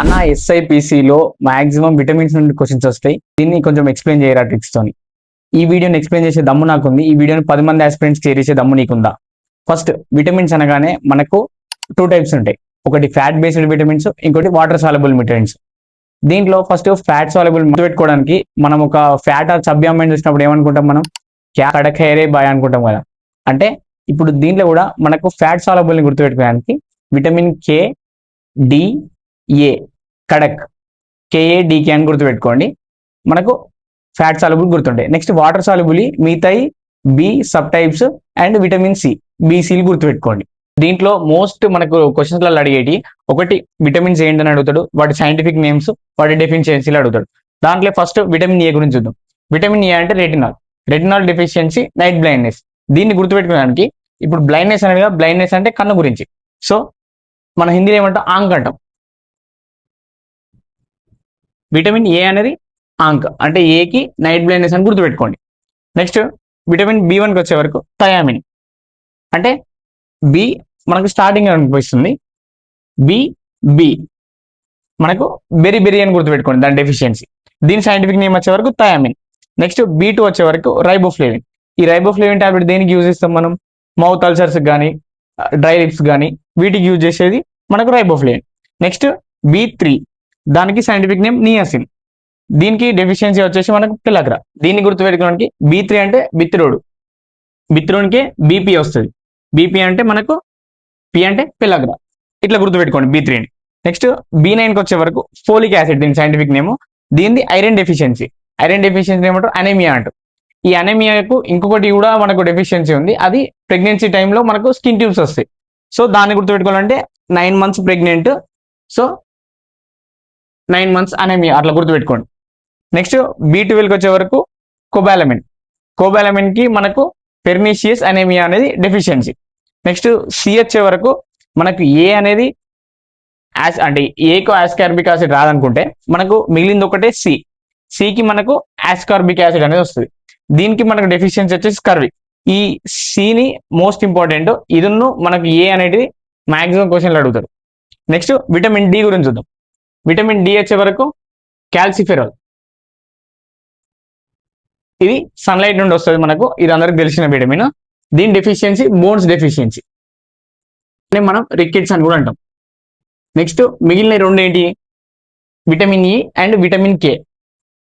అన్న ఎస్ఐపిసిలో maximum vitamins నుండి questions వస్తాయి. దీన్ని కొంచెం ఎక్స్ప్లెయిన్ చేయరా ట్రిక్స్ తోని. ఈ వీడియోని ఎక్స్ప్లెయిన్ చేసే దమ్ము నాకుంది. ఈ వీడియోని 10 మంది ఆస్పిరెంట్స్ చేసే దమ్ము నీకుందా? ఫస్ట్, విటమిన్స్ అనగానే మనకు 2 టైప్స్ ఉంటాయి. ఒకటి ఫ్యాట్ బేస్డ్ విటమిన్స్, ఇంకోటి వాటర్ సాల్యుబుల్ విటమిన్స్. దీంట్లో ఫస్ట్ ఫ్యాట్ సాల్యుబుల్ గుర్తుపెట్టుకోవడానికి మనం ఒక ఫ్యాట్ ఆర్ చబ్బీ అమ్మాయిని చూసినప్పుడు ఏమనుకుంటాం మనం? క్యా కడక్ హై రే బాయ్ అనుకుంటాం కదా. అంటే ఇప్పుడు దీంట్లో కూడా మనకు ఫ్యాట్ సాల్యుబుల్ ని గుర్తుపెట్టుకోవడానికి విటమిన్ కే, డి, ఏ, కడక్, కేఏడికే అని గుర్తుపెట్టుకోండి. మనకు ఫ్యాట్ సాల్యుబుల్ గుర్తుంటాయి. నెక్స్ట్ వాటర్ సాల్యుబుల్ మిగతాయి B sub types and vitamin C, బీసీలు గుర్తుపెట్టుకోండి. దీంట్లో మోస్ట్ మనకు క్వశ్చన్స్లలో అడిగేటి ఒకటి విటమిన్స్ ఏంటని అడుగుతాడు, వాటి సైంటిఫిక్ నేమ్స్, వాటి డెఫిషియన్సీలు అడుగుతాడు. దాంట్లో ఫస్ట్ విటమిన్ ఏ గురించి చూద్దాం. విటమిన్ ఏ అంటే retinol. Retinol deficiency night blindness. దీన్ని గుర్తుపెట్టుకోవడానికి ఇప్పుడు బ్లైండ్నెస్ అనేది బ్లైండ్నెస్ అంటే కన్ను గురించి. సో మన హిందీలో ఏమంటాం? ఆంక్ అంటాం. విటమిన్ ఏ అనేది ఆంక్ అంటే ఏకి నైట్ బ్లైండ్నెస్ అని గుర్తుపెట్టుకోండి. నెక్స్ట్ విటమిన్ బి1కి వచ్చే వరకు థయామిన్ అంటే బి మనకు స్టార్టింగ్ అనిపిస్తుంది. బి మనకు బెరీ బెరీ అని గుర్తుపెట్టుకోండి దాని డెఫిషియన్సీ. దీని సైంటిఫిక్ నేమ్ వచ్చే వరకు థయామిన్. నెక్స్ట్ బి2 వచ్చే వరకు రైబోఫ్లేవిన్. ఈ రైబోఫ్లేవిన్ టాబ్లెట్ దేనికి యూజ్ చేస్తాం మనం? మౌత్ అల్సర్స్ కానీ డ్రై లిప్స్ కానీ వీటికి యూజ్ చేసేది మనకు రైబోఫ్లేవిన్. నెక్స్ట్ బి3 దానికి సైంటిఫిక్ నేమ్ నియాసిన్. దీనికి డెఫిషియన్సీ వచ్చేసి మనకు పిలగ్రా. దీన్ని గుర్తుపెట్టుకోవడానికి బి3 అంటే బిత్తిరోడు, బిత్తిరోనికే బీపీ వస్తుంది. బీపీ అంటే మనకు పి అంటే పిలగ్రా. ఇట్లా గుర్తుపెట్టుకోండి బి3ని. నెక్స్ట్ బి9కి వచ్చే వరకు ఫోలిక్ యాసిడ్, దీని సైంటిఫిక్ నేమ్. దీనిది ఐరన్ డెఫిషియన్సీ. ఐరన్ డెఫిషియన్సీ ఏమంటారు? అనేమియా అంటారు. ఈ అనేమియాకు ఇంకొకటి కూడా మనకు డెఫిషియన్సీ ఉంది. అది ప్రెగ్నెన్సీ టైంలో మనకు స్కిన్ ట్యూబ్స్ వస్తాయి. సో దాన్ని గుర్తుపెట్టుకోవాలంటే 9 months pregnant, so 9 months anaemia అట్లా గుర్తుపెట్టుకోండి. నెక్స్ట్ బి12కి వచ్చే వరకు కోబాలమిన్. కోబాలమిన్కి మనకు పెర్నీషియస్ అనేమియా అనేది డెఫిషియన్సీ. నెక్స్ట్ సి వచ్చే వరకు మనకు ఏ అనేది అంటే ఏకు ఆస్కార్బిక్ యాసిడ్ రాదనుకుంటే మనకు మిగిలింది ఒకటే సి. సికి మనకు ఆస్కార్బిక్ యాసిడ్ అనేది వస్తుంది. దీనికి మనకు డెఫిషియన్సీ వచ్చేసి స్కర్వి. ఈ సిని మోస్ట్ ఇంపార్టెంట్. ఇదిను మనకు ఏ అనేది మాక్సిమం క్వశ్చన్లు అడుగుతారు. నెక్స్ట్ విటమిన్ డి గురించి చూద్దాం. విటమిన్ డి వచ్చే వరకు క్యాల్సిఫెరాల్. ఇది సన్లైట్ నుండి వస్తుంది మనకు, ఇది అందరికి తెలిసిన విటమిన్. దీని డెఫిషియన్సీ బోన్స్ డెఫిషియన్సీ, మనం రికెట్స్ అని కూడా అంటాం. నెక్స్ట్ మిగిలిన రెండు ఏంటి? Vitamin E and vitamin K.